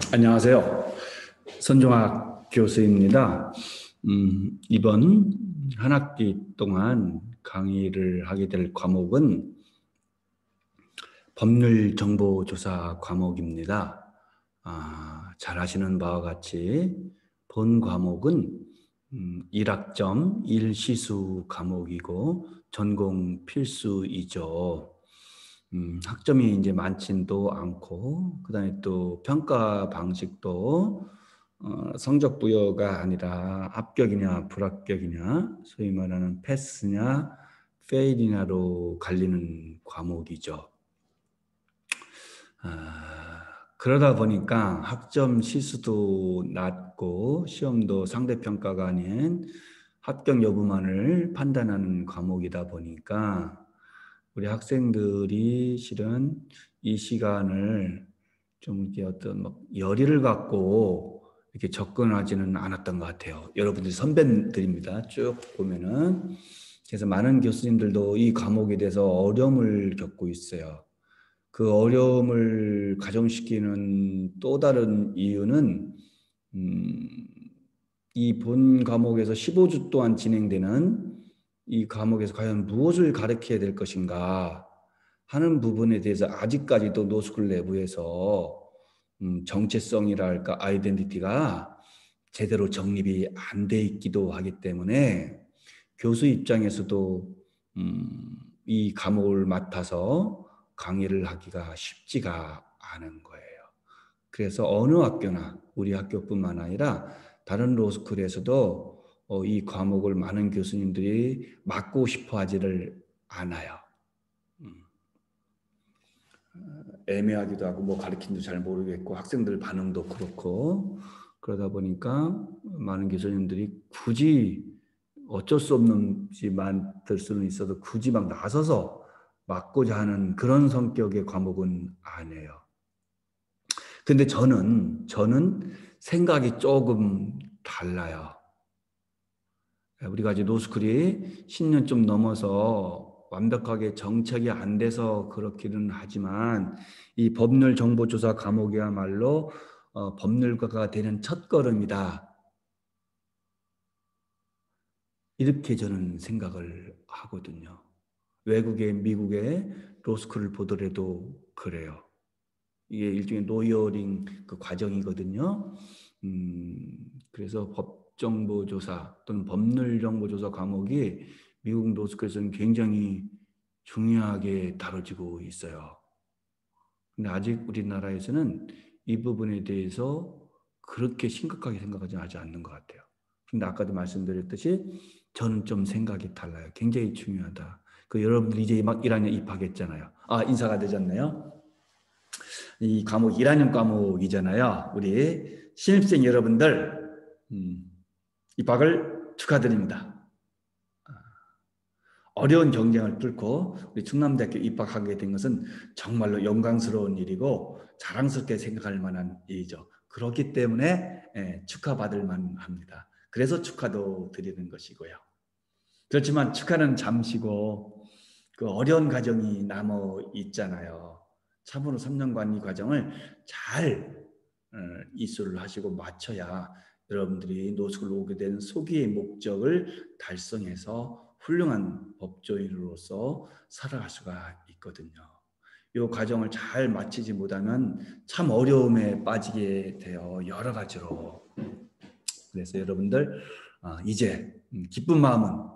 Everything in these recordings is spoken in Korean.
안녕하세요. 선종학 교수입니다. 이번 한 학기 동안 강의를 하게 될 과목은 법률정보조사 과목입니다. 잘 아시는 바와 같이 본 과목은 1학점 1시수 과목이고 전공 필수이죠. 학점이 이제 많지도 않고, 그다음에 또 평가 방식도 성적 부여가 아니라 합격이냐 불합격이냐, 소위 말하는 패스냐 페일이냐로 갈리는 과목이죠. 그러다 보니까 학점 시수도 낮고 시험도 상대평가가 아닌 합격 여부만을 판단하는 과목이다 보니까 우리 학생들이 실은 이 시간을 좀 이렇게 어떤 막 열의를 갖고 이렇게 접근하지는 않았던 것 같아요. 여러분들 선배들입니다. 쭉 보면은. 그래서 많은 교수님들도 이 과목에 대해서 어려움을 겪고 있어요. 그 어려움을 가정시키는 또 다른 이유는 이 본 과목에서 15주 동안 진행되는 이 과목에서 과연 무엇을 가르쳐야 될 것인가 하는 부분에 대해서 아직까지도 노스쿨 내부에서 정체성이랄까 아이덴티티가 제대로 정립이 안 돼 있기도 하기 때문에 교수 입장에서도 이 과목을 맡아서 강의를 하기가 쉽지가 않은 거예요. 그래서 어느 학교나 우리 학교뿐만 아니라 다른 로스쿨에서도 이 과목을 많은 교수님들이 맡고 싶어 하지를 않아요. 애매하기도 하고 뭐 가르친도 잘 모르겠고 학생들 반응도 그렇고 그러다 보니까 많은 교수님들이 굳이 어쩔 수 없는지만 들 수는 있어도 굳이 막 나서서 맡고자 하는 그런 성격의 과목은 아니에요. 근데 저는 생각이 조금 달라요. 우리가 이제 노스쿨이 10년 좀 넘어서 완벽하게 정착이 안 돼서 그렇기는 하지만 이 법률정보조사 과목이야말로 법률가가 되는 첫걸음이다. 이렇게 저는 생각을 하거든요. 외국의 미국의 로스쿨을 보더라도 그래요. 이게 일종의 노이어링 그 과정이거든요. 그래서 법정보조사 또는 법률정보조사 과목이 미국 로스쿨에서는 굉장히 중요하게 다뤄지고 있어요. 근데 아직 우리나라에서는 이 부분에 대해서 그렇게 심각하게 생각하지 않는 것 같아요. 근데 아까도 말씀드렸듯이 저는 좀 생각이 달라요. 굉장히 중요하다. 그 여러분들 이제 막 1학년 입학했잖아요. 인사가 되셨네요. 이 과목 1학년 과목이잖아요. 우리 신입생 여러분들 입학을 축하드립니다. 어려운 경쟁을 뚫고 우리 충남대학교 입학하게 된 것은 정말로 영광스러운 일이고 자랑스럽게 생각할 만한 일이죠. 그렇기 때문에 축하받을 만합니다. 그래서 축하도 드리는 것이고요. 그렇지만 축하는 잠시고 그 어려운 과정이 남아 있잖아요. 참으로 3년간 이 과정을 잘 이수를 하시고 마쳐야 여러분들이 노숙을 오게 된 소기의 목적을 달성해서 훌륭한 법조인으로서 살아갈 수가 있거든요. 이 과정을 잘 마치지 못하면 참 어려움에 빠지게 돼요. 여러 가지로. 그래서 여러분들 이제 기쁜 마음은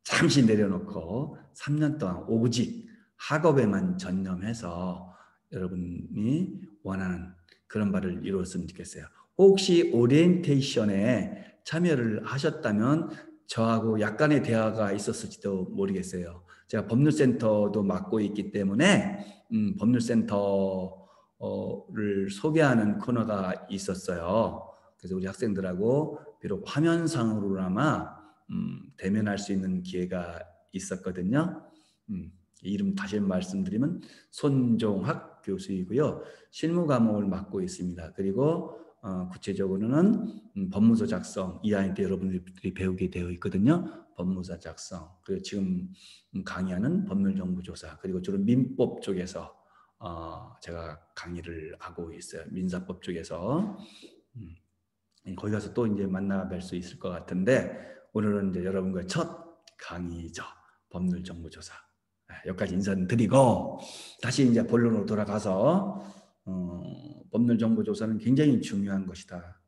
잠시 내려놓고 3년 동안 오직 학업에만 전념해서 여러분이 원하는 그런 바를 이루었으면 좋겠어요. 혹시 오리엔테이션에 참여를 하셨다면 저하고 약간의 대화가 있었을지도 모르겠어요. 제가 법률센터도 맡고 있기 때문에 법률센터를 소개하는 코너가 있었어요. 그래서 우리 학생들하고 비록 화면상으로나마 대면할 수 있는 기회가 있었거든요. 이름 다시 말씀드리면 손종학 교수이고요. 실무 과목을 맡고 있습니다. 그리고 구체적으로는 법무서 작성, 2학년 때 여러분들이 배우게 되어 있거든요. 법무사 작성, 그리고 지금 강의하는 법률정보조사, 그리고 주로 민법 쪽에서 제가 강의를 하고 있어요. 민사법 쪽에서. 거기 가서 또 이제 만나 뵐 수 있을 것 같은데, 오늘은 이제 여러분과의 첫 강의죠. 법률정보조사. 여기까지 인사드리고 다시 이제 본론으로 돌아가서 법률정보조사는 굉장히 중요한 것이다.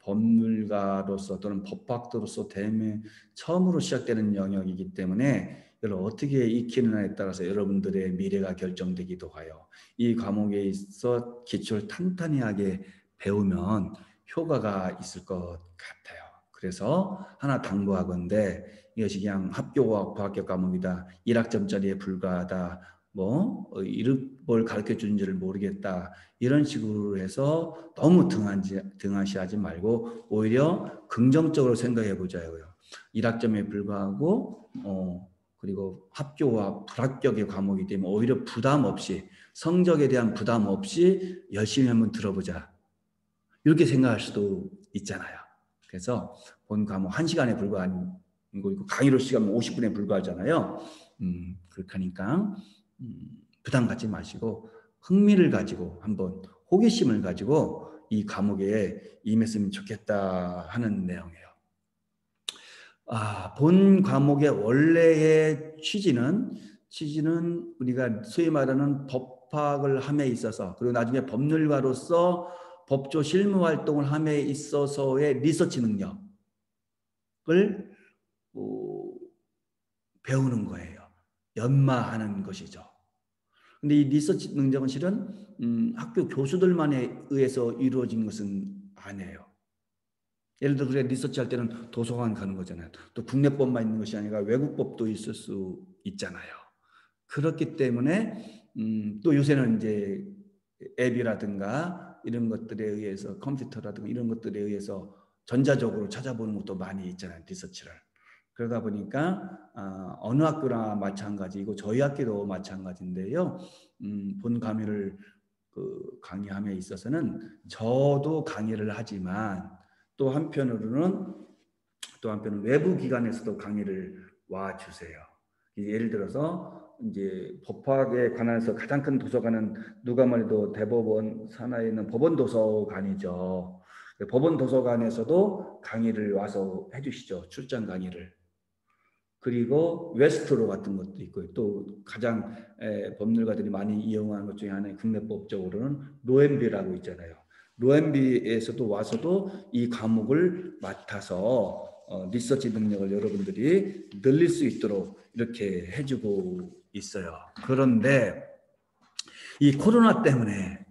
법률가로서 또는 법학도로서 처음으로 시작되는 영역이기 때문에 이걸 어떻게 익히느냐에 따라서 여러분들의 미래가 결정되기도 하여, 이 과목에 있어 기초를 탄탄하게 배우면 효과가 있을 것 같아요. 그래서 하나 당부하건대 이것이 그냥 학교와 부합격 과목이다, 1학점짜리에 불과하다, 뭘 가르쳐 주는지를 모르겠다, 이런 식으로 해서 너무 등한시하지 말고 오히려 긍정적으로 생각해 보자고요. 1학점에 불과하고 그리고 합격과 불합격의 과목이기 때문에 오히려 부담 없이, 성적에 대한 부담 없이 열심히 한번 들어보자, 이렇게 생각할 수도 있잖아요. 그래서 본 과목 1시간에 불과한 거고 강의로 시간 50분에 불과하잖아요. 그렇게 하니까 부담 갖지 마시고 흥미를 가지고 한번 호기심을 가지고 이 과목에 임했으면 좋겠다 하는 내용이에요. 본 과목의 원래의 취지는 우리가 소위 말하는 법학을 함에 있어서, 그리고 나중에 법률가로서 법조 실무 활동을 함에 있어서의 리서치 능력을 배우는 거예요. 연마하는 것이죠. 근데 이 리서치 능력은 실은 학교 교수들만에 의해서 이루어진 것은 아니에요. 예를 들어 우리가 리서치 할 때는 도서관 가는 거잖아요. 또 국내법만 있는 것이 아니라 외국법도 있을 수 있잖아요. 그렇기 때문에 또 요새는 이제 앱이라든가 이런 것들에 의해서, 컴퓨터라든가 이런 것들에 의해서 전자적으로 찾아보는 것도 많이 있잖아요, 리서치를. 그러다 보니까 어느 학교나 마찬가지이고 저희 학교도 마찬가지인데요. 본 강의를 강의함에 있어서는 저도 강의를 하지만 또 한편으로는 외부 기관에서도 강의를 와 주세요. 예를 들어서 이제 법학에 관해서 가장 큰 도서관은 누가 말해도 대법원 산하에 있는 법원 도서관이죠. 법원 도서관에서도 강의를 와서 해주시죠. 출장 강의를. 그리고 웨스트로 같은 것도 있고요. 또 가장 법률가들이 많이 이용하는 것 중에 하나는 국내법적으로는 로엠비라고 있잖아요. 로엠비에서도 와서도 이 과목을 맡아서 리서치 능력을 여러분들이 늘릴 수 있도록 이렇게 해주고 있어요. 그런데 이 코로나 때문에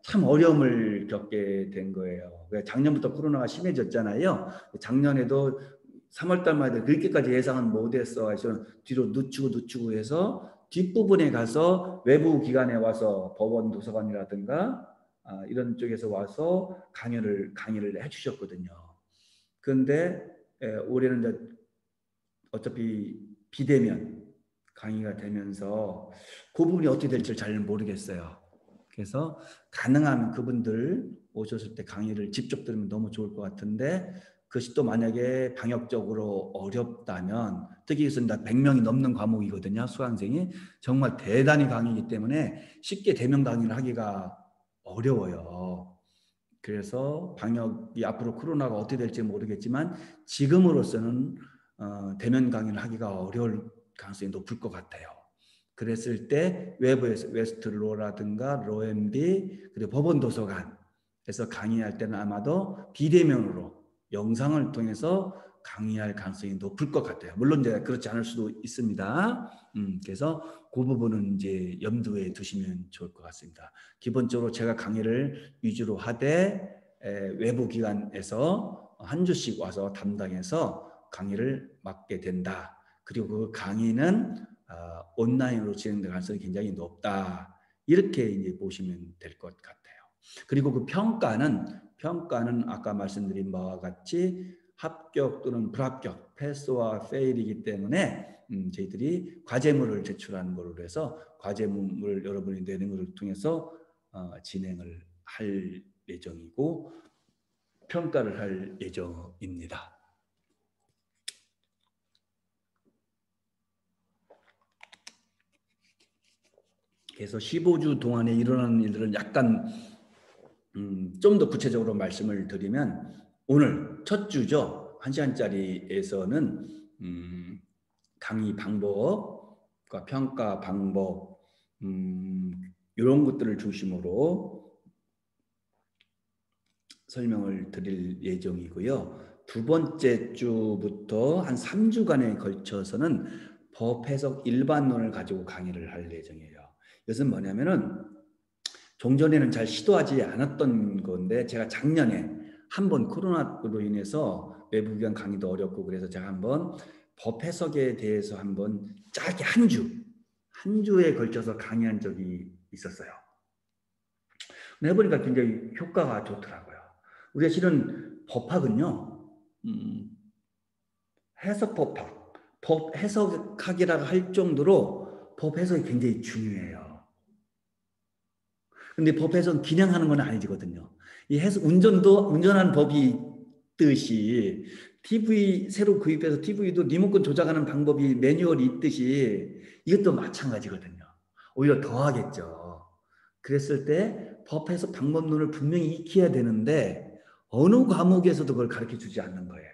참 어려움을 겪게 된 거예요. 작년부터 코로나가 심해졌잖아요. 작년에도 3월 달만 해도 그렇게까지 예상은 못했어. 해서 뒤로 늦추고 해서 뒷부분에 가서 외부 기관에 와서 법원 도서관이라든가 이런 쪽에서 와서 강의를 해주셨거든요. 그런데 올해는 이제 어차피 비대면 강의가 되면서 그 부분이 어떻게 될지 잘 모르겠어요. 그래서 가능하면 그분들 오셨을 때 강의를 직접 들으면 너무 좋을 것 같은데, 그것이 또 만약에 방역적으로 어렵다면, 특히 이것은 100명이 넘는 과목이거든요. 수강생이 정말 대단히 강의이기 때문에 쉽게 대면 강의를 하기가 어려워요. 그래서 방역이 앞으로 코로나가 어떻게 될지 모르겠지만 지금으로서는 대면 강의를 하기가 어려울 가능성이 높을 것 같아요. 그랬을 때 외부에서 웨스트로라든가 로엠비 그리고 법원 도서관에서 강의할 때는 아마도 비대면으로 영상을 통해서 강의할 가능성이 높을 것 같아요. 물론 이제 그렇지 않을 수도 있습니다. 그래서 그 부분은 이제 염두에 두시면 좋을 것 같습니다. 기본적으로 제가 강의를 위주로 하되 외부 기관에서 한 주씩 와서 담당해서 강의를 맡게 된다. 그리고 그 강의는 온라인으로 진행될 가능성이 굉장히 높다. 이렇게 이제 보시면 될 것 같아요. 그리고 그 평가는 아까 말씀드린 바와 같이 합격 또는 불합격, 패스와 페일이기 때문에 저희들이 과제물을 제출하는 걸로 해서 과제물을 여러분이 내는 것을 통해서 진행을 할 예정이고 평가를 할 예정입니다. 그래서 15주 동안에 일어나는 일들은 약간 좀 더 구체적으로 말씀을 드리면 오늘 첫 주죠. 1시간짜리에서는 강의 방법과 평가 방법 이런 것들을 중심으로 설명을 드릴 예정이고요. 두 번째 주부터 한 3주간에 걸쳐서는 법 해석 일반론을 가지고 강의를 할 예정이에요. 이것은 뭐냐면은 종전에는 잘 시도하지 않았던 건데 제가 작년에 한번 코로나로 인해서 외부기관 강의도 어렵고 그래서 제가 한번 법 해석에 대해서 한번 짧게 한 주에 걸쳐서 강의한 적이 있었어요. 해보니까 굉장히 효과가 좋더라고요. 우리가 실은 법학은요, 해석법학, 법 해석학이라고 할 정도로 법 해석이 굉장히 중요해요. 근데 법 해석은 그냥 하는 건 아니거든요. 이 해석, 운전하는 법이 있듯이 TV 새로 구입해서 TV도 리모컨 조작하는 방법이 매뉴얼이 있듯이 이것도 마찬가지거든요. 오히려 더 하겠죠. 그랬을 때 법 해석 방법론을 분명히 익혀야 되는데 어느 과목에서도 그걸 가르쳐 주지 않는 거예요.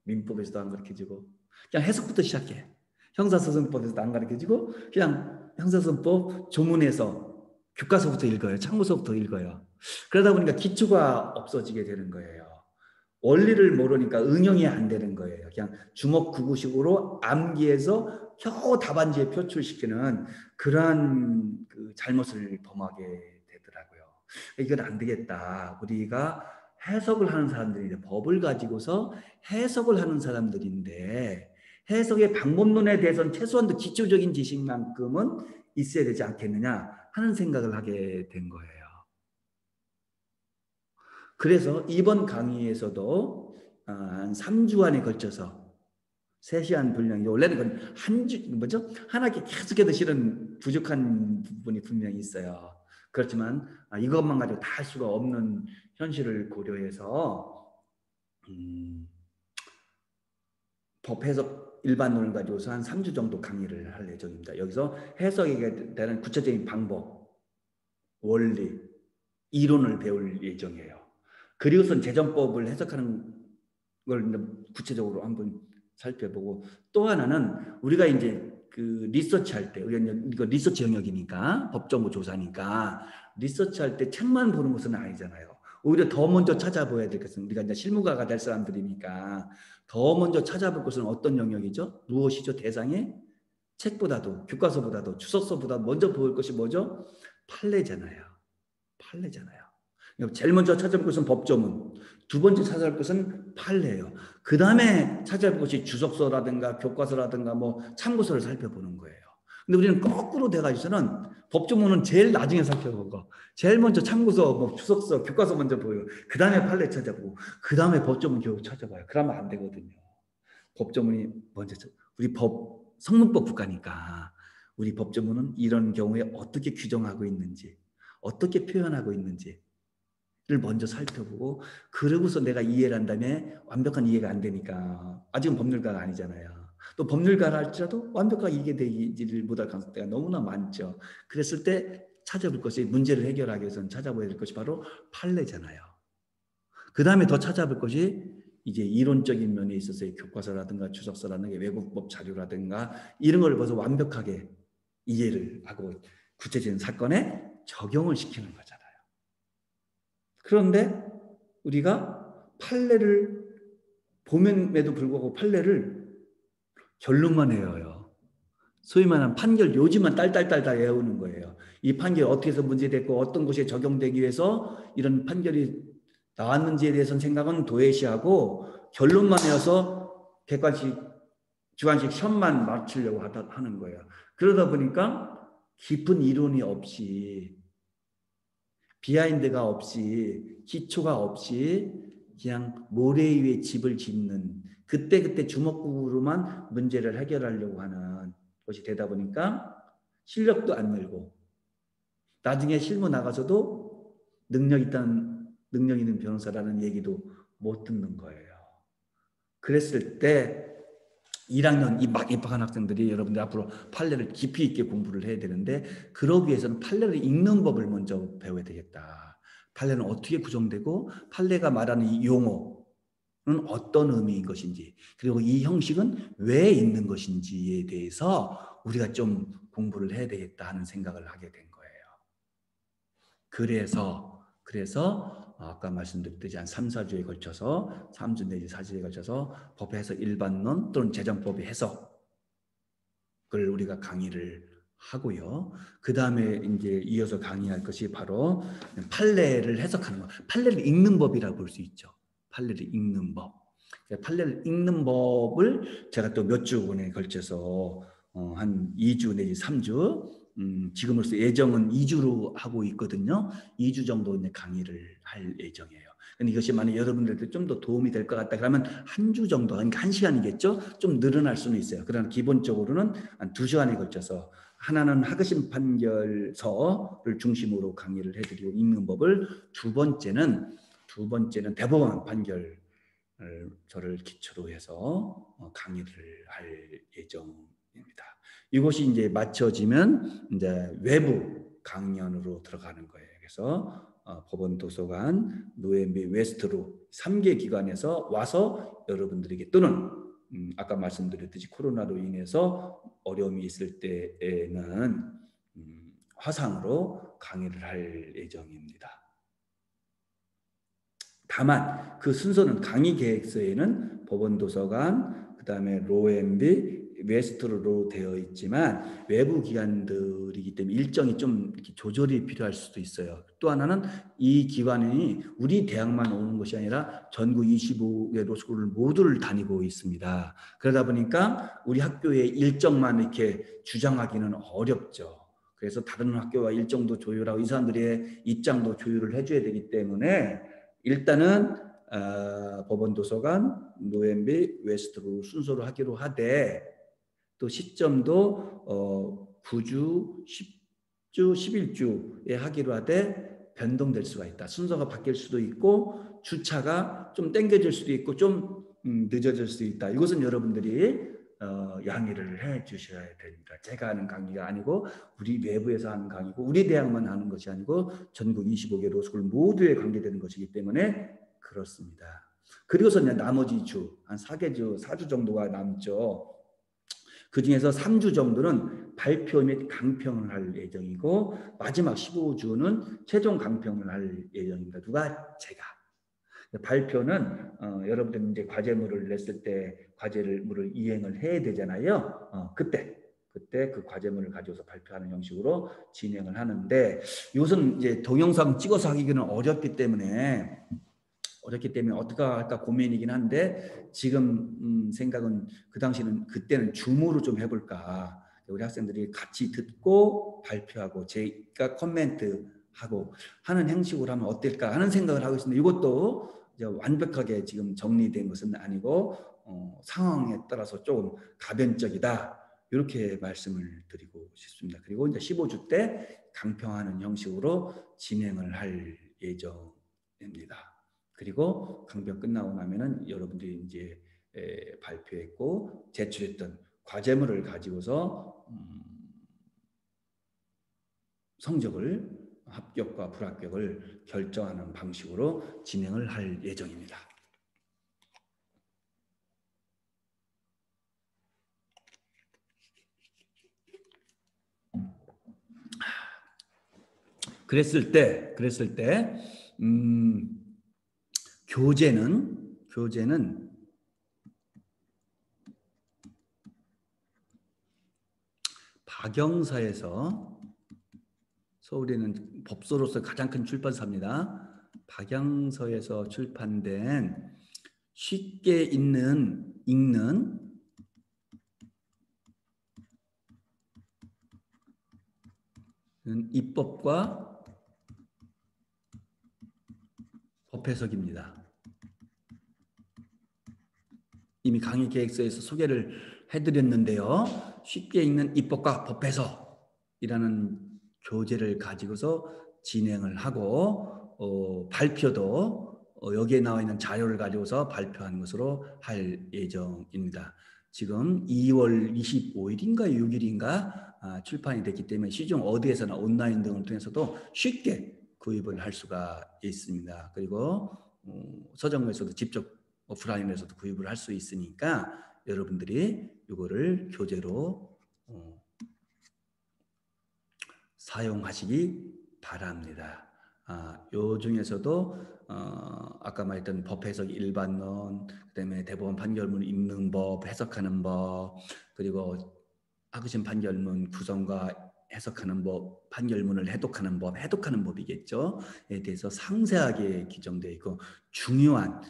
민법에서도 안 가르쳐 주고 그냥 해석부터 시작해. 형사소송법에서도 안 가르쳐 주고 그냥 형사소송법 조문에서 교과서부터 읽어요. 참고서부터 읽어요. 그러다 보니까 기초가 없어지게 되는 거예요. 원리를 모르니까 응용이 안 되는 거예요. 그냥 주먹구구식으로 암기해서 겨우 답안지에 표출시키는 그러한 그 잘못을 범하게 되더라고요. 이건 안 되겠다. 우리가 해석을 하는 사람들인데 법을 가지고서 해석을 하는 사람들인데 해석의 방법론에 대해서는 최소한도 기초적인 지식만큼은 있어야 되지 않겠느냐 하는 생각을 하게 된 거예요. 그래서 이번 강의에서도 한 3주간에 걸쳐서 3시간 분량이 원래는 하나씩 계속해도 실은 부족한 부분이 분명히 있어요. 그렇지만 이것만 가지고 다 할 수가 없는 현실을 고려해서 법 해석 일반론을 가지고서 한 3주 정도 강의를 할 예정입니다. 여기서 해석에 대한 구체적인 방법, 원리, 이론을 배울 예정이에요. 그리고선 재정법을 해석하는 걸 구체적으로 한번 살펴보고 또 하나는 우리가 이제 그 리서치할 때 이거 리서치 영역이니까 법정보 조사니까 리서치할 때 책만 보는 것은 아니잖아요. 오히려 더 먼저 찾아봐야 될 것은 우리가 이제 실무가가 될 사람들이니까 더 먼저 찾아볼 것은 어떤 영역이죠? 무엇이죠? 대상이 책보다도 교과서보다도 주석서보다 먼저 볼 것이 뭐죠? 판례잖아요. 제일 먼저 찾아볼 것은 법조문, 두 번째 찾아볼 것은 판례예요. 그 다음에 찾아볼 것이 주석서라든가 교과서라든가 뭐 참고서를 살펴보는 거예요. 근데 우리는 거꾸로 돼가지고서는 법조문은 제일 나중에 살펴보고 제일 먼저 참고서, 뭐 주석서, 교과서 먼저 보여요. 그 다음에 판례 찾아보고 그 다음에 법조문 겨우 찾아봐요. 그러면 안 되거든요. 법조문이 먼저 우리 성문법 국가니까 우리 법조문은 이런 경우에 어떻게 규정하고 있는지 어떻게 표현하고 있는지를 먼저 살펴보고 그러고서 내가 이해를 한 다음에 완벽한 이해가 안 되니까 아직은 법률가가 아니잖아요. 또 법률가라 할지라도 완벽하게 이해되지를 못할 가능성이 너무나 많죠. 그랬을 때 찾아볼 것이 문제를 해결하기 위해서는 찾아봐야 될 것이 바로 판례잖아요. 그 다음에 더 찾아볼 것이 이제 이론적인 면에 있어서의 교과서라든가 주석서라든가 외국법 자료라든가 이런 걸 벌써 완벽하게 이해를 하고 구체적인 사건에 적용을 시키는 거잖아요. 그런데 우리가 판례를 봄에도 불구하고 판례를 결론만 외워요. 소위 말하는 판결 요지만 딸딸딸딸 외우는 거예요. 이 판결이 어떻게 해서 문제됐고 어떤 곳에 적용되기 위해서 이런 판결이 나왔는지에 대해서는 생각은 도외시하고 결론만 외워서 객관식, 주관식 시험만 맞추려고 하는 거예요. 그러다 보니까 깊은 이론이 없이 비하인드가 없이 기초가 없이 그냥 모래 위에 집을 짓는 그때그때 주먹구구로만 문제를 해결하려고 하는 것이 되다 보니까 실력도 안 늘고 나중에 실무 나가서도 능력 있는 변호사라는 얘기도 못 듣는 거예요. 그랬을 때 1학년 막 입학한 학생들이 여러분들 앞으로 판례를 깊이 있게 공부를 해야 되는데, 그러기 위해서는 판례를 읽는 법을 먼저 배워야 되겠다. 판례는 어떻게 구성되고 판례가 말하는 이 용어는 어떤 의미인 것인지, 그리고 이 형식은 왜 있는 것인지에 대해서 우리가 좀 공부를 해야 되겠다 하는 생각을 하게 된 거예요. 그래서 아까 말씀드렸듯이 한 3, 4주에 걸쳐서 3주 내지 4주에 걸쳐서 법의 해석 일반론 또는 재정법의 해석을 우리가 강의를 하고요. 그 다음에 이제 이어서 강의할 것이 바로 판례를 해석하는 것, 판례를 읽는 법이라고 볼 수 있죠. 판례를 읽는 법. 판례를 읽는 법을 제가 또 몇 주에 걸쳐서 한 2주 내지 3주, 지금으로서 예정은 2주로 하고 있거든요. 2주 정도 이제 강의를 할 예정이에요. 근데 이것이 만약 여러분들한테 좀 더 도움이 될 것 같다 그러면 한 주 정도, 그러니까 1시간이겠죠? 좀 늘어날 수는 있어요. 그러나 기본적으로는 한 2시간에 걸쳐서, 하나는 하급심 판결서를 중심으로 강의를 해드리고 읽는 법을, 두 번째는 대법원 판결 저를 기초로 해서 강의를 할 예정입니다. 이것이 이제 맞춰지면 이제 외부 강연으로 들어가는 거예요. 그래서 법원 도서관, 노엠비 웨스트로 3개 기관에서 와서 여러분들에게, 또는 아까 말씀드렸듯이 코로나로 인해서 어려움이 있을 때에는 화상으로 강의를 할 예정입니다. 다만 그 순서는, 강의 계획서에는 법원 도서관, 그 다음에 로앤비, 웨스트로 되어 있지만 외부 기관들이기 때문에 일정이 좀 조절이 필요할 수도 있어요. 또 하나는 이 기관이 우리 대학만 오는 것이 아니라 전국 25개 로스쿨을 모두를 다니고 있습니다. 그러다 보니까 우리 학교의 일정만 이렇게 주장하기는 어렵죠. 그래서 다른 학교와 일정도 조율하고 이 사람들의 입장도 조율을 해줘야 되기 때문에 일단은 법원 도서관, 노엠비, 웨스트로 순서로 하기로 하되, 또 시점도 9주, 10주, 11주에 하기로 하되 변동될 수가 있다. 순서가 바뀔 수도 있고 주차가 좀 땡겨질 수도 있고 좀 늦어질 수도 있다. 이것은 여러분들이 양해를 해 주셔야 됩니다. 제가 하는 강의가 아니고 우리 외부에서 하는 강의고, 우리 대학만 하는 것이 아니고 전국 25개 로스쿨 모두에 관계되는 것이기 때문에 그렇습니다. 그리고서 이제 나머지 주, 한 4주 정도가 남죠. 그 중에서 3주 정도는 발표 및 강평을 할 예정이고, 마지막 15주는 최종 강평을 할 예정입니다. 누가? 제가. 발표는 여러분들 이제 과제물을 냈을 때 과제물을 이행을 해야 되잖아요. 그때 그 과제물을 가져서 발표하는 형식으로 진행을 하는데, 이것은 이제 동영상 찍어서 하기는 어렵기 때문에 어떻게 할까 고민이긴 한데, 지금 생각은 그때는 줌으로 좀 해볼까. 우리 학생들이 같이 듣고 발표하고 제가 코멘트하고 하는 형식으로 하면 어떨까 하는 생각을 하고 있습니다. 이것도 이제 완벽하게 지금 정리된 것은 아니고 상황에 따라서 조금 가변적이다, 이렇게 말씀을 드리고 싶습니다. 그리고 이제 15주 때 강평하는 형식으로 진행을 할 예정입니다. 그리고 강평 끝나고 나면은 여러분들이 이제 발표했고 제출했던 과제물을 가지고서 성적을, 합격과 불합격을 결정하는 방식으로 진행을 할 예정입니다. 그랬을 때 교재는 박영사에서, 서울에 있는 법소로서 가장 큰 출판사입니다. 박영서에서 출판된 쉽게 읽는 입법과 법해석입니다. 이미 강의 계획서에서 소개를 해드렸는데요. 쉽게 읽는 입법과 법해석이라는 교재를 가지고서 진행을 하고, 발표도 여기에 나와 있는 자료를 가지고서 발표하는 것으로 할 예정입니다. 지금 2월 25일인가 6일인가 출판이 됐기 때문에 시중 어디에서나 온라인 등을 통해서도 쉽게 구입을 할 수가 있습니다. 그리고 서점에서도 직접 오프라인에서도 구입을 할 수 있으니까 여러분들이 이거를 교재로 사용하시기 바랍니다. 요 중에서도 아까 말했던 법 해석 일반론, 그다음에 대법원 판결문 읽는 법, 해석하는 법, 그리고 하급심 판결문 구성과 해석하는 법, 판결문을 해독하는 법, 해독하는 법이겠죠.에 대해서 상세하게 규정되어 있고 중요한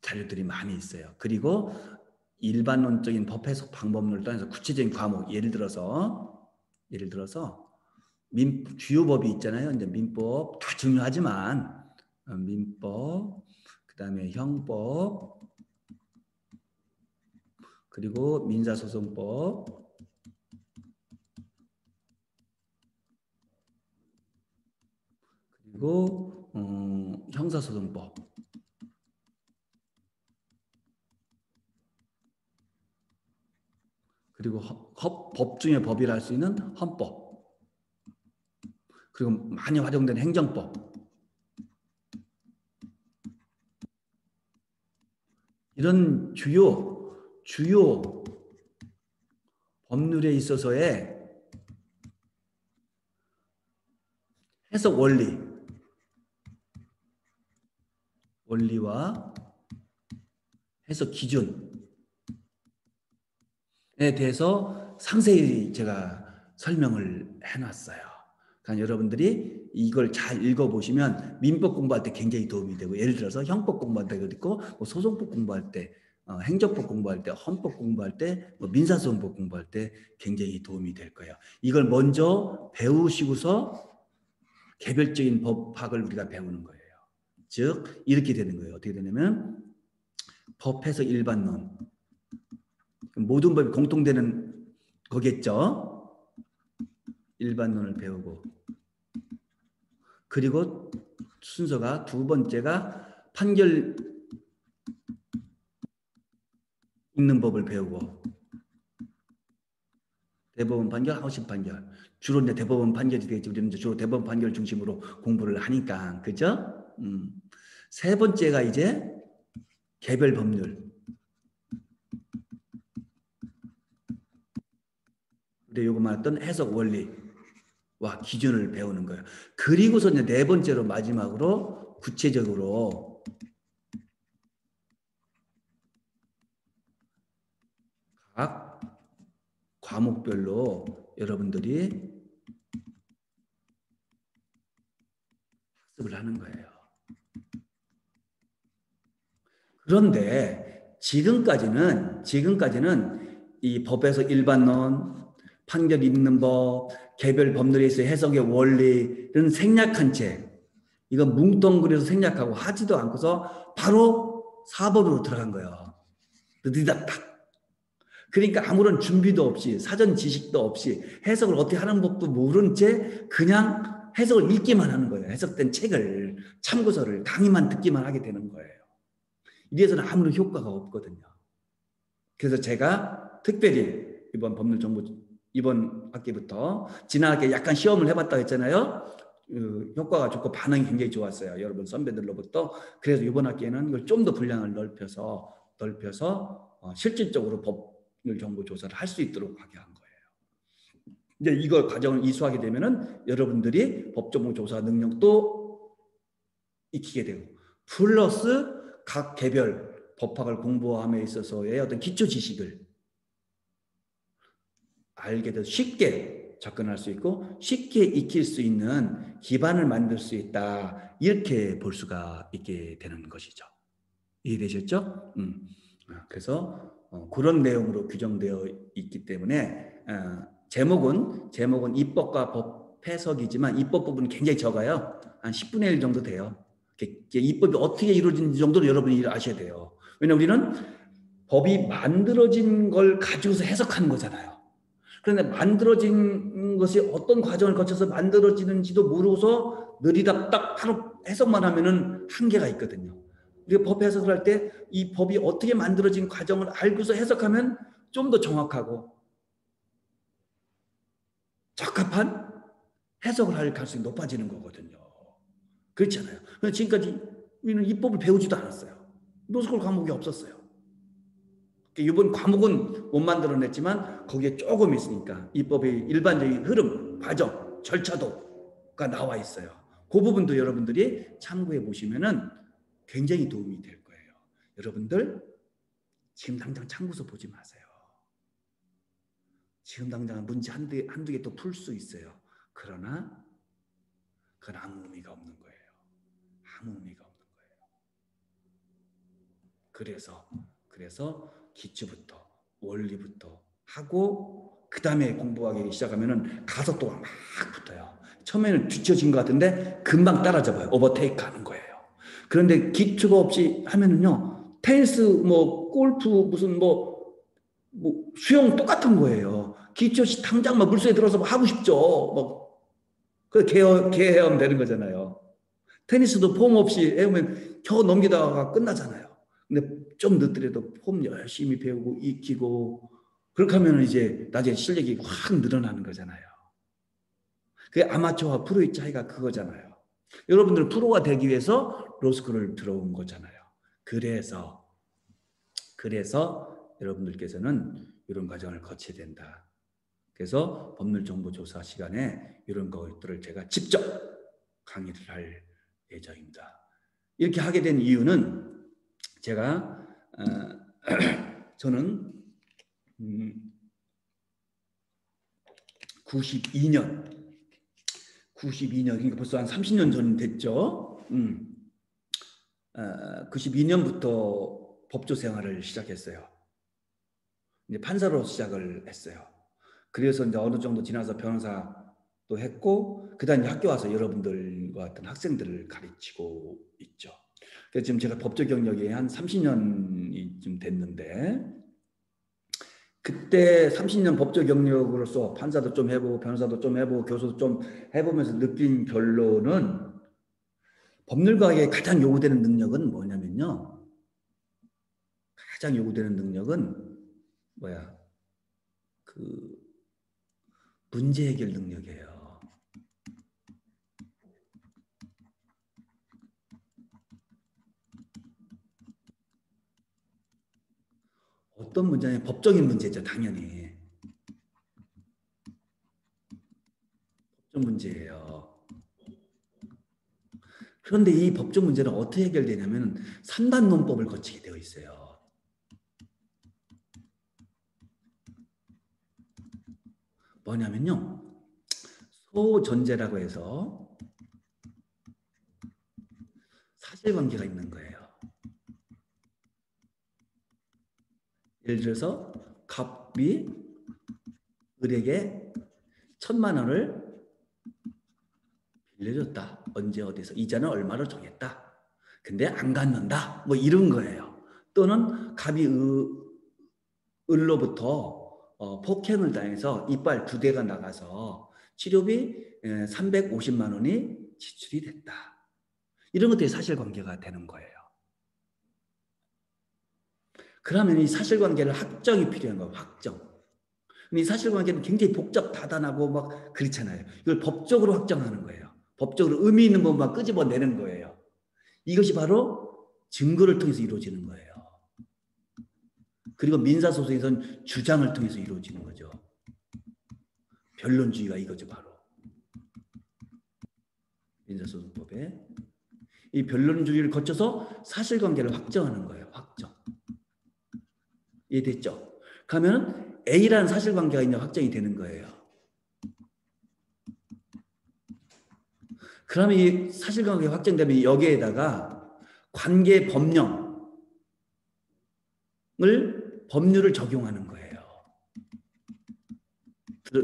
자료들이 많이 있어요. 그리고 일반론적인 법 해석 방법론을 떠나서 구체적인 과목, 예를 들어서 주요 법이 있잖아요. 이제 민법 다 중요하지만 민법, 그다음에 형법, 그리고 민사소송법, 그리고 형사소송법, 그리고 법 중에 법이라 할 수 있는 헌법, 그리고 많이 활용되는 행정법, 이런 주요 법률에 있어서의 해석 원리와 해석 기준에 대해서 상세히 제가 설명을 해놨어요. 그러니까 여러분들이 이걸 잘 읽어보시면 민법 공부할 때 굉장히 도움이 되고, 예를 들어서 형법 공부할 때도 있고, 뭐 소송법 공부할 때, 행정법 공부할 때, 헌법 공부할 때, 뭐 민사소송법 공부할 때 굉장히 도움이 될 거예요. 이걸 먼저 배우시고서 개별적인 법학을 우리가 배우는 거예요. 즉 이렇게 되는 거예요. 어떻게 되냐면 법해석 일반론, 모든 법이 공통되는 거겠죠. 일반론을 배우고, 그리고 순서가 두 번째가 판결 읽는 법을 배우고, 대법원 판결, 하급심 판결, 주로 이제 대법원 판결이 되겠죠. 우리는 주로 대법원 판결 중심으로 공부를 하니까, 그죠? 세 번째가 이제 개별 법률, 근데 요거 말했던 해석 원리와 기준을 배우는 거예요. 그리고서 이제 네 번째로 마지막으로 구체적으로 각 과목별로 여러분들이 학습을 하는 거예요. 그런데 지금까지는 이 법에서 일반론, 판결 읽는 법, 개별 법률에서 해석의 원리는 생략한 채, 이건 뭉뚱그려서 생략하고 하지도 않고서 바로 사법으로 들어간 거예요. 느리다딱. 그러니까 아무런 준비도 없이, 사전 지식도 없이, 해석을 어떻게 하는 법도 모른 채 그냥 해석을 읽기만 하는 거예요. 해석된 책을, 참고서를 강의만 듣기만 하게 되는 거예요. 이래서는 아무런 효과가 없거든요. 그래서 제가 특별히 이번 법률정보 이번 학기부터 지난 학기에 약간 시험을 해봤다고 했잖아요. 효과가 좋고 반응이 굉장히 좋았어요. 여러분 선배들로부터. 그래서 이번 학기에는 이걸 좀 더 분량을 넓혀서 실질적으로 법률 정보 조사를 할 수 있도록 하게 한 거예요. 이제 이걸 과정을 이수하게 되면은 여러분들이 법정보 조사 능력도 익히게 되고, 플러스 각 개별 법학을 공부함에 있어서의 어떤 기초 지식을 알게 돼서 쉽게 접근할 수 있고 쉽게 익힐 수 있는 기반을 만들 수 있다, 이렇게 볼 수가 있게 되는 것이죠. 이해되셨죠? 그래서 그런 내용으로 규정되어 있기 때문에 제목은 입법과 법 해석이지만 입법 부분은 굉장히 적어요. 한 10분의 1 정도 돼요. 입법이 어떻게 이루어지는지 정도로 여러분이 아셔야 돼요. 왜냐하면 우리는 법이 만들어진 걸 가지고서 해석하는 거잖아요. 그런데 만들어진 것이 어떤 과정을 거쳐서 만들어지는지도 모르고서 느리다 딱 바로 해석만 하면은 한계가 있거든요. 우리가 법 해석을 할 때 이 법이 어떻게 만들어진 과정을 알고서 해석하면 좀 더 정확하고 적합한 해석을 할 가능성이 높아지는 거거든요. 그렇잖아요. 지금까지 우리는 이 법을 배우지도 않았어요. 로스쿨 과목이 없었어요. 이번 과목은 못 만들어냈지만 거기에 조금 있으니까 이 법의 일반적인 흐름, 과정, 절차도가 나와 있어요. 그 부분도 여러분들이 참고해 보시면은 굉장히 도움이 될 거예요. 여러분들 지금 당장 참고서 보지 마세요. 지금 당장 문제 한두 개 또 풀 수 있어요. 그러나 그건 아무 의미가 없는 거예요. 아무 의미가 없는 거예요. 그래서 기초부터 원리부터 하고 그 다음에 공부하기 시작하면은 가속도가 막 붙어요. 처음에는 뒤처진 것 같은데 금방 따라잡아요. 오버테이크 하는 거예요. 그런데 기초가 없이 하면은요, 테니스, 뭐 골프, 무슨 뭐 수영 똑같은 거예요. 기초 없이 당장 막 물속에 들어서 하고 싶죠. 그 개헤엄 되는 거잖아요. 테니스도 폼 없이 해오면 겨우 넘기다가 끝나잖아요. 근데 좀 늦더라도 폼 열심히 배우고 익히고 그렇게 하면 이제 나중에 실력이 확 늘어나는 거잖아요. 그게 아마추어와 프로의 차이가 그거잖아요. 여러분들은 프로가 되기 위해서 로스쿨을 들어온 거잖아요. 그래서 여러분들께서는 이런 과정을 거쳐야 된다. 그래서 법률정보조사 시간에 이런 것들을 제가 직접 강의를 할 예정입니다. 이렇게 하게 된 이유는 제가 저는 92년 그러니까 벌써 한 30년 전 됐죠. 92년부터 법조 생활을 시작했어요. 이제 판사로 시작을 했어요. 그래서 이제 어느 정도 지나서 변호사도 했고, 그다음 학교 와서 여러분들과 같은 학생들을 가르치고 있죠. 그래서 지금 제가 법조 경력이 한 30년이 좀 됐는데, 그때 30년 법조 경력으로서 판사도 좀 해보고 변호사도 좀 해보고 교수도 좀 해보면서 느낀 결론은 법률가에게 가장 요구되는 능력은 뭐냐면요. 가장 요구되는 능력은 문제 해결 능력이에요. 어떤 문제냐? 법적인 문제죠, 당연히. 법적 문제예요. 그런데 이 법적 문제는 어떻게 해결되냐면 3단 논법을 거치게 되어 있어요. 뭐냐면요. 소전제라고 해서 사실관계가 있는 거예요. 예를 들어서 갑이 을에게 1,000만 원을 빌려줬다. 언제 어디서 이자는 얼마로 정했다. 근데 안 갚는다. 뭐 이런 거예요. 또는 갑이 을로부터 폭행을 당해서 이빨 2대가 나가서 치료비 350만 원이 지출이 됐다. 이런 것들이 사실관계가 되는 거예요. 그러면 이 사실관계를 확정이 필요한 거예요. 확정. 이 사실관계는 굉장히 복잡 다단하고 막 그렇잖아요. 이걸 법적으로 확정하는 거예요. 법적으로 의미 있는 부분만 끄집어내는 거예요. 이것이 바로 증거를 통해서 이루어지는 거예요. 그리고 민사소송에서는 주장을 통해서 이루어지는 거죠. 변론주의가 이거죠, 바로. 민사소송법에. 이 변론주의를 거쳐서 사실관계를 확정하는 거예요. 확정. 이해됐죠? 그러면 A라는 사실관계가 이제 확정이 되는 거예요. 그러면 이 사실관계가 확정되면 여기에다가 관계 법률을 적용하는 거예요.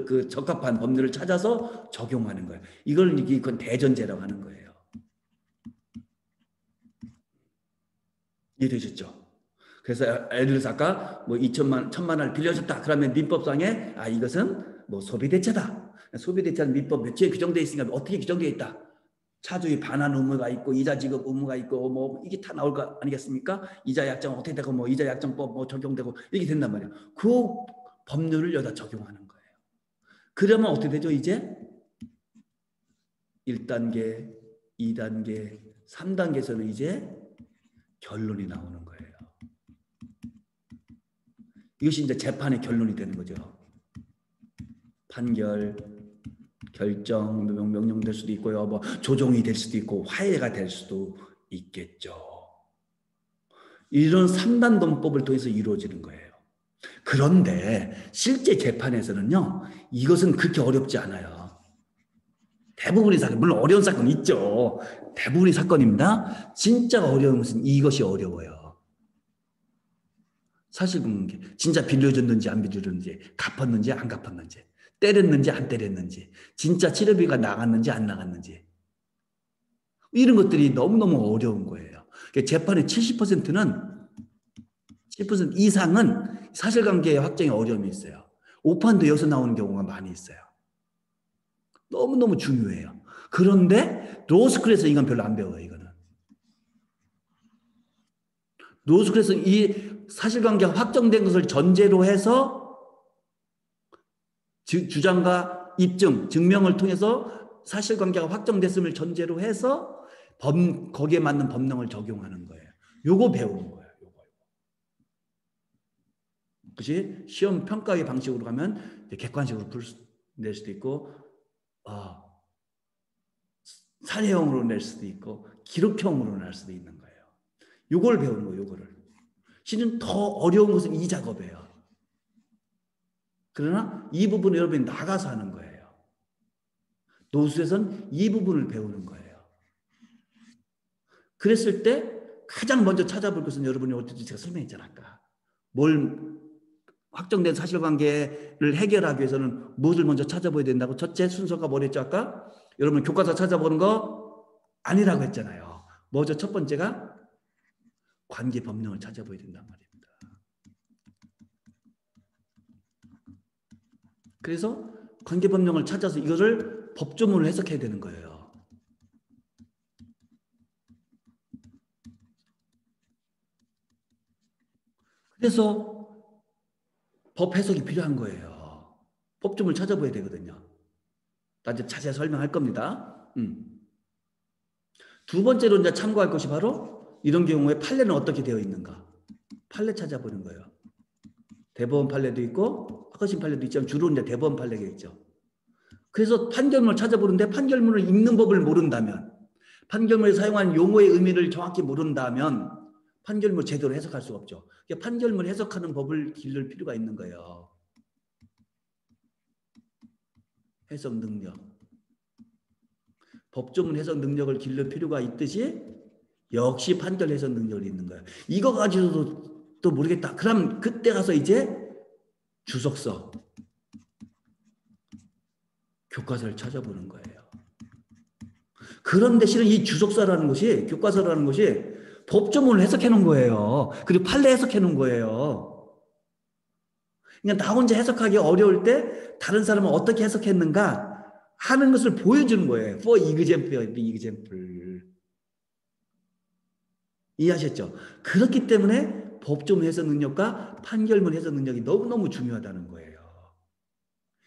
그 적합한 법률을 찾아서 적용하는 거예요. 이건 대전제라고 하는 거예요. 이해되셨죠? 그래서 예를 들어서 아까 뭐 1,000만 원을 빌려줬다. 그러면 민법상에 이것은 뭐 소비대차다. 소비대차는 민법 몇 조에 규정되어 있으니까 어떻게 규정되어 있다. 차주의 반환 의무가 있고 이자 지급 의무가 있고 뭐 이게 다 나올 거 아니겠습니까? 이자 약정 어떻게 되고 뭐 이자 약정법 뭐 적용되고 이렇게 된단 말이에요. 그 법률을 여기다 적용하는 거예요. 그러면 어떻게 되죠? 이제 1단계, 2단계, 3단계에서는 이제 결론이 나오는 거예요. 이것이 이제 재판의 결론이 되는 거죠. 판결, 결정, 명령 될 수도 있고요. 뭐 조정이 될 수도 있고 화해가 될 수도 있겠죠. 이런 3단 논법을 통해서 이루어지는 거예요. 그런데 실제 재판에서는요. 이것은 그렇게 어렵지 않아요. 대부분의 사건, 물론 어려운 사건 있죠. 대부분의 사건입니다. 진짜 어려운 것은 이것이 어려워요. 사실관계, 진짜 빌려줬는지 안 빌려줬는지, 갚았는지 안 갚았는지, 때렸는지 안 때렸는지, 진짜 치료비가 나갔는지 안 나갔는지, 이런 것들이 너무너무 어려운 거예요. 재판의 70%는 10% 이상은 사실관계의 확정에 어려움이 있어요. 오판도 여기서 나오는 경우가 많이 있어요. 너무너무 중요해요. 그런데 로스쿨에서 이건 별로 안 배워요. 이거는. 로스쿨에서 이 사실관계가 확정된 것을 전제로 해서 주장과 입증, 증명을 통해서 사실관계가 확정됐음을 전제로 해서 거기에 맞는 법령을 적용하는 거예요. 요거 배우는 거예요. 그것이 시험 평가의 방식으로 가면 객관식으로 낼 수도 있고 사례형으로 낼 수도 있고 기록형으로 낼 수도 있는 거예요. 요걸 배우는 거예요. 요거를. 실은 더 어려운 것은 이 작업이에요. 그러나 이 부분을 여러분이 나가서 하는 거예요. 노수에서는 이 부분을 배우는 거예요. 그랬을 때 가장 먼저 찾아볼 것은 여러분이 어떻게 제가 설명했잖아요. 아까. 뭘 확정된 사실관계를 해결하기 위해서는 무엇을 먼저 찾아봐야 된다고? 첫째 순서가 뭐랬죠 아까? 여러분 교과서 찾아보는 거 아니라고 했잖아요. 뭐죠? 첫 번째가 관계 법령을 찾아봐야 된단 말입니다. 그래서 관계 법령을 찾아서 이거를 법조문을 해석해야 되는 거예요. 그래서 법 해석이 필요한 거예요. 법조문을 찾아봐야 되거든요. 나중에 자세히 설명할 겁니다. 두 번째로 이제 참고할 것이 바로 이런 경우에 판례는 어떻게 되어 있는가. 판례 찾아보는 거예요. 대법원 판례도 있고 허가심 판례도 있지만 주로 이제 대법원 판례가 있죠. 그래서 판결문을 찾아보는데 판결문을 읽는 법을 모른다면, 판결문에 사용한 용어의 의미를 정확히 모른다면 판결문을 제대로 해석할 수가 없죠. 판결문을 해석하는 법을 기를 필요가 있는 거예요. 해석 능력. 법조문 해석 능력을 기를 필요가 있듯이 역시 판결 해석 능력이 있는 거예요. 이거 가지고도 또 모르겠다. 그럼 그때 가서 이제 주석서, 교과서를 찾아보는 거예요. 그런데 실은 이 주석서라는 것이, 교과서라는 것이 법조문을 해석해 놓은 거예요. 그리고 판례 해석해 놓은 거예요. 그러니까 나 혼자 해석하기 어려울 때 다른 사람은 어떻게 해석했는가 하는 것을 보여주는 거예요. For example. 이해하셨죠? 그렇기 때문에 법조문 해석 능력과 판결문 해석 능력이 너무너무 중요하다는 거예요.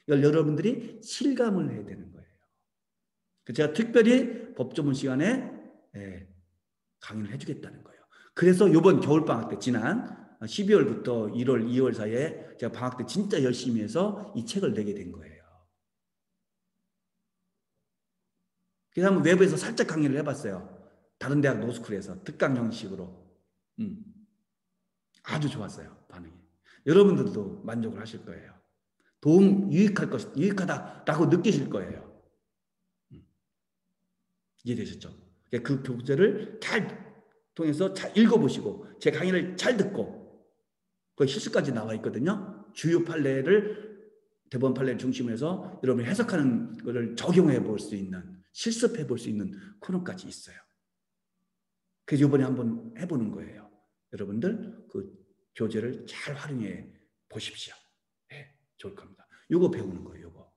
이걸 여러분들이 실감을 해야 되는 거예요. 제가 특별히 법조문 시간에 강의를 해주겠다는 거예요. 그래서 이번 겨울방학 때 지난 12월부터 1월, 2월 사이에 제가 방학 때 진짜 열심히 해서 이 책을 내게 된 거예요. 그래서 한번 외부에서 살짝 강의를 해봤어요. 다른 대학 노스쿨에서 특강 형식으로. 아주 좋았어요. 반응이. 여러분들도 만족을 하실 거예요. 유익하다라고 느끼실 거예요. 이해되셨죠? 그 교재를 잘 통해서 잘 읽어보시고 제 강의를 잘 듣고 거의 실수까지 나와 있거든요. 주요 판례를 대법원 판례를 중심으로 해서 여러분이 해석하는 것을 적용해 볼 수 있는, 실습해 볼 수 있는 코너까지 있어요. 그래서 이번에 한번 해보는 거예요. 여러분들 그 교재를 잘 활용해 보십시오. 네, 좋을 겁니다. 요거 배우는 거예요. 요거.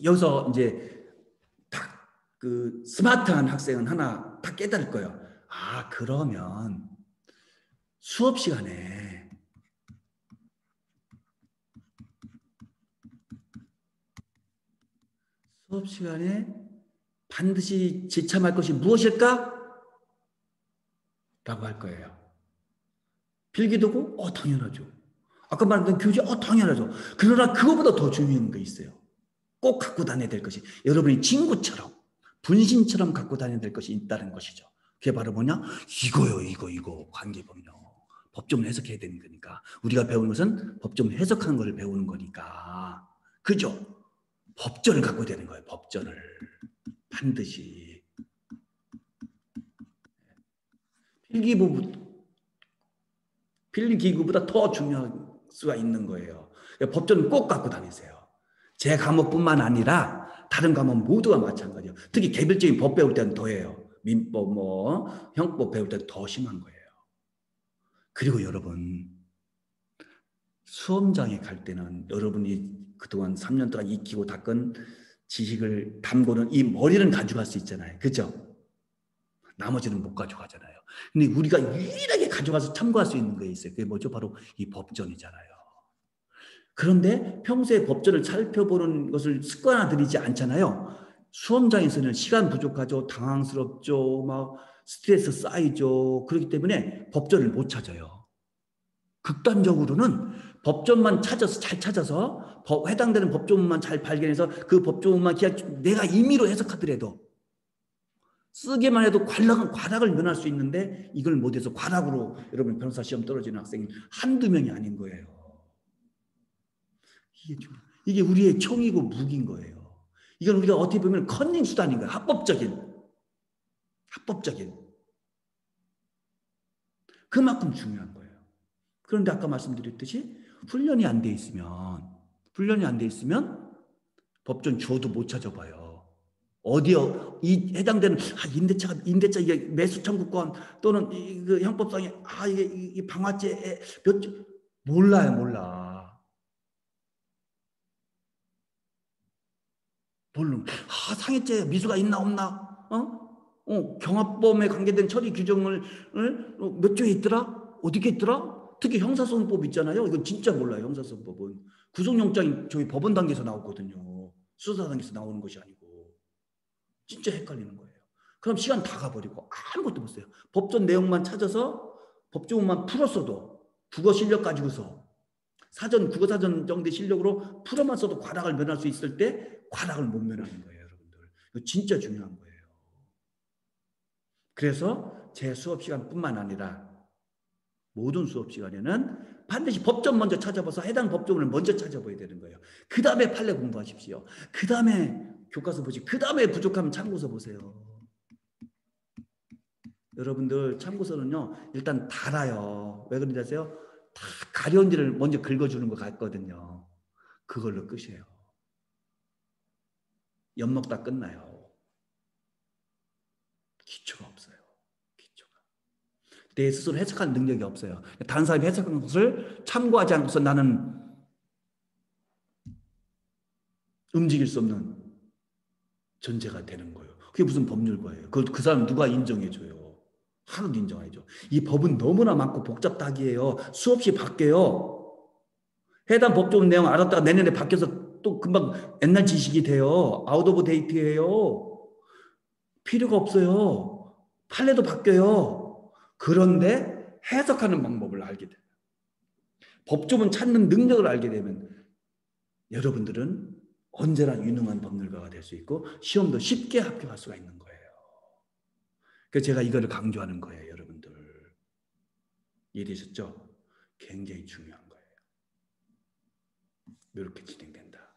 여기서 이제 딱 그 스마트한 학생은 하나 다 깨달을 거예요. 아, 그러면 수업 시간에 반드시 지참할 것이 무엇일까? 라고 할 거예요. 필기도구? 당연하죠. 아까 말했던 교재? 당연하죠. 그러나 그거보다 더 중요한 게 있어요. 꼭 갖고 다녀야 될 것이, 여러분이 친구처럼 분신처럼 갖고 다녀야 될 것이 있다는 것이죠. 그게 바로 뭐냐? 이거 관계법령. 법조문 해석해야 되는 거니까. 우리가 배우는 것은 법조문 해석하는 걸 배우는 거니까. 그죠? 법전을 갖고 되는 거예요. 법전을. 반드시. 필기구보다 더 중요한 수가 있는 거예요. 법전은 꼭 갖고 다니세요. 제 과목뿐만 아니라 다른 과목 모두가 마찬가지예요. 특히 개별적인 법 배울 때는 더해요. 민법, 형법 배울 때는 더 심한 거예요. 그리고 여러분, 수험장에 갈 때는 여러분이 그동안 3년 동안 익히고 닦은 지식을 담고는 이 머리는 가져갈 수 있잖아요. 그죠? 나머지는 못 가져가잖아요. 근데 우리가 유일하게 가져가서 참고할 수 있는 게 있어요. 그게 뭐죠? 바로 이 법전이잖아요. 그런데 평소에 법전을 살펴보는 것을 습관화들이지 않잖아요. 수험장에서는 시간 부족하죠. 당황스럽죠. 막 스트레스 쌓이죠. 그렇기 때문에 법전을 못 찾아요. 극단적으로는 법전만 잘 찾아서 해당되는 법조문만 잘 발견해서 그 법조문만 내가 임의로 해석하더라도 쓰기만 해도 과락을 면할 수 있는데 이걸 못해서 과락으로 여러분 변호사 시험 떨어지는 학생이 한두 명이 아닌 거예요. 이게 우리의 총이고 무기인 거예요. 이건 우리가 어떻게 보면 컨닝 수단인 거예요. 합법적인. 그만큼 중요한 거예요. 그런데 아까 말씀드렸듯이 훈련이 안 돼 있으면 법전 주어도 못 찾아봐요. 어디요? 이 해당되는 임대차 이게 매수 청구권 또는 그 형법상에 이게 이 방화죄 몰라. 물론 상해죄 미수가 있나 없나? 경합범에 관계된 처리 규정을 몇 조에 있더라? 어디게 있더라? 특히 형사소송법 있잖아요. 이건 진짜 몰라요. 형사소송법은 구속영장이 저희 법원 단계에서 나오거든요. 수사 단계에서 나오는 것이 아니고 진짜 헷갈리는 거예요. 그럼 시간 다 가버리고 아무것도 못 써요. 법전 내용만 찾아서 법조문만 풀었어도 국어 실력 가지고서 국어 사전 정도 실력으로 풀어만 써도 과락을 면할 수 있을 때 과락을 못 면하는 거예요, 여러분들. 이거 진짜 중요한 거예요. 그래서 제 수업 시간뿐만 아니라 모든 수업 시간에는 반드시 법전 먼저 찾아봐서 해당 법조문을 먼저 찾아봐야 되는 거예요. 그 다음에 판례 공부하십시오. 그 다음에 교과서 보시고 그 다음에 부족하면 참고서 보세요. 여러분들 참고서는요 일단 달아요. 왜 그런지 아세요? 다 가려운 데를 먼저 긁어주는 것 같거든요. 그걸로 끝이에요. 엿먹다 끝나요. 기초가 없어요. 내 스스로 해석할 능력이 없어요. 다른 사람이 해석한 것을 참고하지 않고서 나는 움직일 수 없는 존재가 되는 거예요. 그게 무슨 법률가예요. 그 사람 누가 인정해줘요. 하나도 인정 안 해줘. 이 법은 너무나 많고 복잡하기에요. 수없이 바뀌어요. 해당 법조문 내용 알았다가 내년에 바뀌어서 또 금방 옛날 지식이 돼요. 아웃 오브 데이트예요. 필요가 없어요. 판례도 바뀌어요. 그런데 해석하는 방법을 알게 돼요. 법조문 찾는 능력을 알게 되면 여러분들은 언제나 유능한 법률가가 될 수 있고 시험도 쉽게 합격할 수가 있는 거예요. 그래서 제가 이거를 강조하는 거예요. 여러분들. 이해되셨죠? 굉장히 중요한 거예요. 이렇게 진행된다.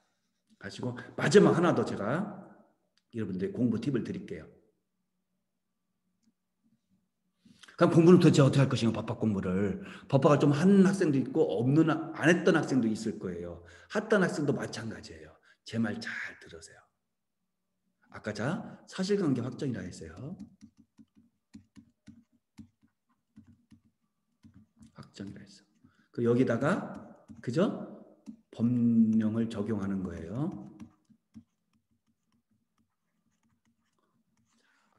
가시고 마지막 하나 더 제가 여러분들 공부 팁을 드릴게요. 그럼 공부는 도대체 어떻게 할 것인가, 법학 공부를. 법학을 좀 한 학생도 있고 안 했던 학생도 있을 거예요. 했던 학생도 마찬가지예요. 제 말 잘 들으세요. 아까 사실관계 확정이라 했어요. 확정이라 했어. 그 여기다가 그죠? 법령을 적용하는 거예요.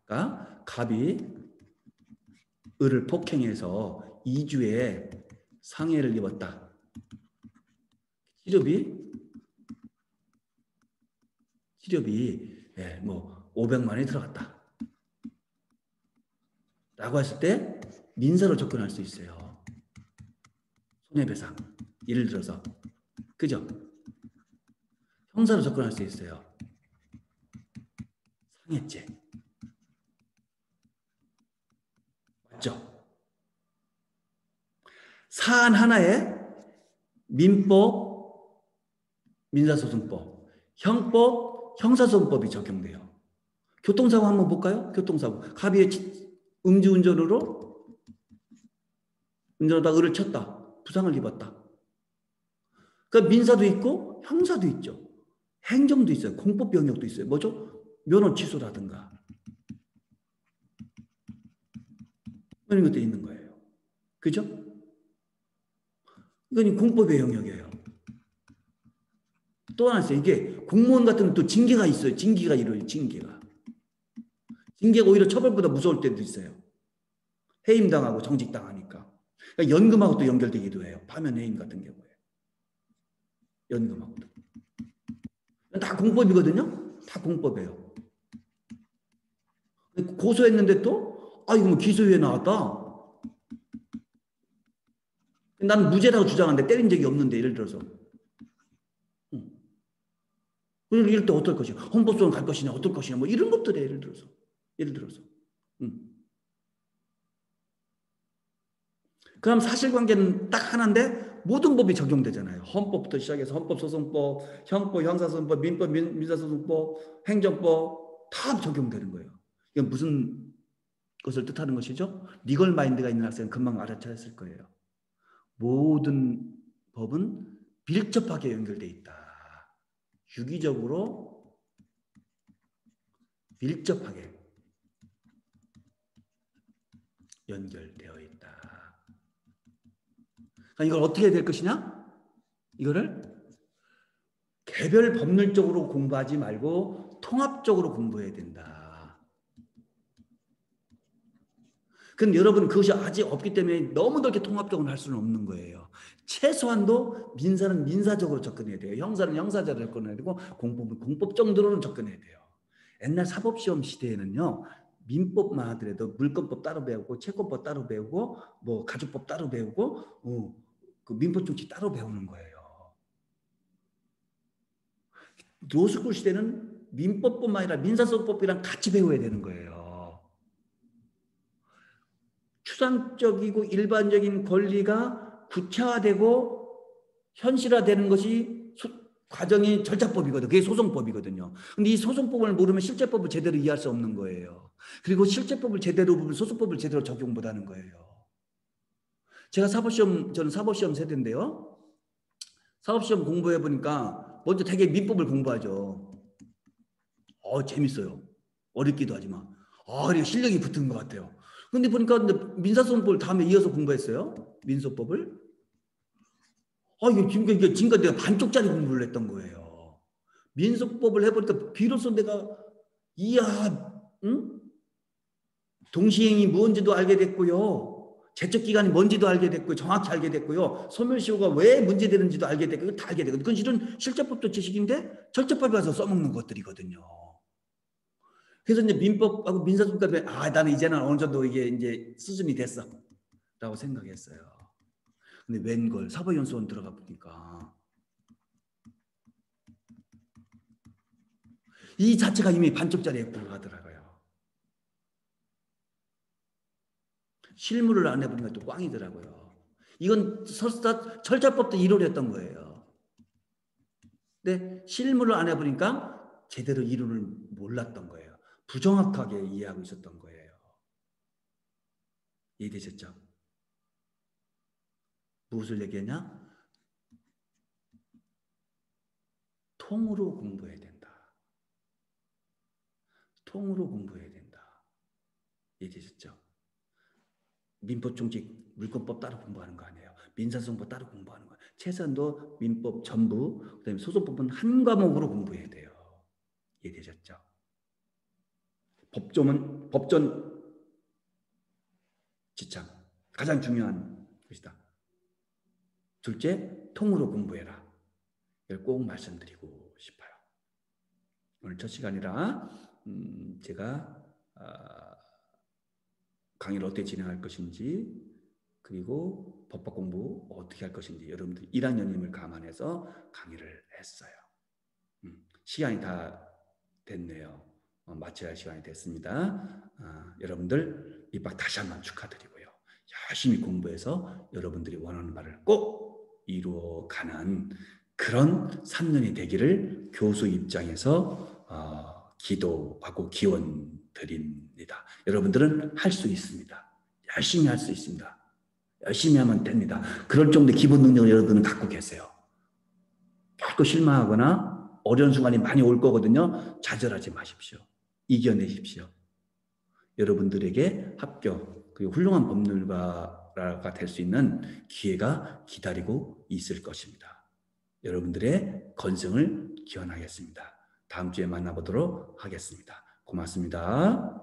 그러니까 갑이 을을 폭행해서 2주에 상해를 입었다. 치료비 뭐 500만 원이 들어갔다. 라고 했을 때 민사로 접근할 수 있어요. 손해배상. 예를 들어서. 그죠? 형사로 접근할 수 있어요. 상해죄. 맞죠? 사안 하나에 민법, 민사소송법, 형법, 형사소송법이 적용돼요. 교통사고 한번 볼까요? 교통사고. 갑이 음주운전으로 운전하다 을을 쳤다. 부상을 입었다. 그러니까 민사도 있고 형사도 있죠. 행정도 있어요. 공법 병역도 있어요. 뭐죠? 면허 취소라든가 이런 것도 있는 거예요. 그죠? 이건 공법의 영역이에요. 또 하나 있어요. 이게 공무원 같은 또 징계가 있어요. 징계가 이루어요. 징계가 오히려 처벌보다 무서울 때도 있어요. 해임당하고 정직당하니까. 그러니까 연금하고 또 연결되기도 해요. 파면 해임 같은 경우에. 연금하고도. 다 공법이거든요. 다 공법이에요. 고소했는데 또 이거 뭐 기소유예 나왔다. 나는 무죄라고 주장하는데 때린 적이 없는데 예를 들어서. 이럴 때 어떨 것이냐. 헌법소원 갈 것이냐 어떨 것이냐 뭐 이런 것들에 예를 들어서. 그럼 사실관계는 딱 하나인데 모든 법이 적용되잖아요. 헌법부터 시작해서 헌법소송법, 형법, 형사소송법, 민법, 민사소송법, 행정법 다 적용되는 거예요. 이건 무슨 것을 뜻하는 것이죠? 리걸 마인드가 있는 학생은 금방 알아차렸을 거예요. 모든 법은 밀접하게 연결되어 있다. 유기적으로 밀접하게 연결되어 있다. 그러니까 이걸 어떻게 해야 될 것이냐? 이거를 개별 법률적으로 공부하지 말고 통합적으로 공부해야 된다. 근데 여러분 그것이 아직 없기 때문에 너무 그렇게 통합적으로 할 수는 없는 거예요. 최소한도 민사는 민사적으로 접근해야 돼요. 형사는 형사적으로 접근해야 되고 공법은 공법 정도로는 접근해야 돼요. 옛날 사법시험 시대에는요. 민법만 하더라도 물권법 따로 배우고 채권법 따로 배우고 뭐 가족법 따로 배우고 그 민법정치 따로 배우는 거예요. 로스쿨 시대는 민법뿐만 아니라 민사소송법이랑 같이 배워야 되는 거예요. 추상적이고 일반적인 권리가 구체화되고 현실화되는 것이 과정이 절차법이거든요. 그게 소송법이거든요. 근데 이 소송법을 모르면 실제법을 제대로 이해할 수 없는 거예요. 그리고 실제법을 제대로 보면 소송법을 제대로 적용 못하는 거예요. 저는 사법시험 세대인데요. 사법시험 공부해 보니까 먼저 되게 민법을 공부하죠. 재밌어요. 어렵기도 하지만. 그리고 실력이 붙은 것 같아요. 근데 보니까 민사소송법을 다음에 이어서 공부했어요. 민소법을. 이게 지금까지 내가 반쪽짜리 공부를 했던 거예요. 민소법을 해보니까 비로소 내가 응? 동시행이 뭔지도 알게 됐고요. 제척기간이 뭔지도 알게 됐고요. 정확히 알게 됐고요. 소멸시효가 왜 문제되는지도 알게 됐고요. 다 알게 됐거든요. 그건 실은 실제법도 지식인데 절제법에 가서 써먹는 것들이거든요. 그래서 이제 민법하고 민사소송법에 나는 이제는 어느 정도 이게 이제 수준이 됐어 라고 생각했어요. 근데 웬걸 사법연수원 들어가 보니까 이 자체가 이미 반쪽짜리에 불과하더라고요. 실무를 안 해보니까 또 꽝이더라고요. 이건 설사 절차법도 이론이었던 거예요. 근데 실무를 안 해보니까 제대로 이론을 몰랐던 거예요. 부정확하게 이해하고 있었던 거예요. 이해되셨죠? 무엇을 얘기하냐? 통으로 공부해야 된다. 통으로 공부해야 된다. 이해되셨죠? 민법총칙 물권법 따로 공부하는 거 아니에요. 민사소송법 따로 공부하는 거예요. 최소한도 민법 전부, 그다음에 소송법은 한 과목으로 공부해야 돼요. 이해되셨죠? 법전 지창 가장 중요한 것이다. 둘째, 통으로 공부해라. 이걸 꼭 말씀드리고 싶어요. 오늘 첫 시간이라 제가 강의를 어떻게 진행할 것인지, 그리고 법학 공부 어떻게 할 것인지 여러분들 1학년임을 감안해서 강의를 했어요. 시간이 다 됐네요. 마쳐야 할 시간이 됐습니다. 여러분들 입학 다시 한번 축하드리고요. 열심히 공부해서 여러분들이 원하는 바를 꼭 이루어가는 그런 3년이 되기를 교수 입장에서 기도하고 기원 드립니다. 여러분들은 할 수 있습니다. 열심히 할 수 있습니다. 열심히 하면 됩니다. 그럴 정도의 기본 능력을 여러분들은 갖고 계세요. 결코 실망하거나 어려운 순간이 많이 올 거거든요. 좌절하지 마십시오. 이겨내십시오. 여러분들에게 합격 그리고 훌륭한 법률가가 될 수 있는 기회가 기다리고 있을 것입니다. 여러분들의 건승을 기원하겠습니다. 다음 주에 만나보도록 하겠습니다. 고맙습니다.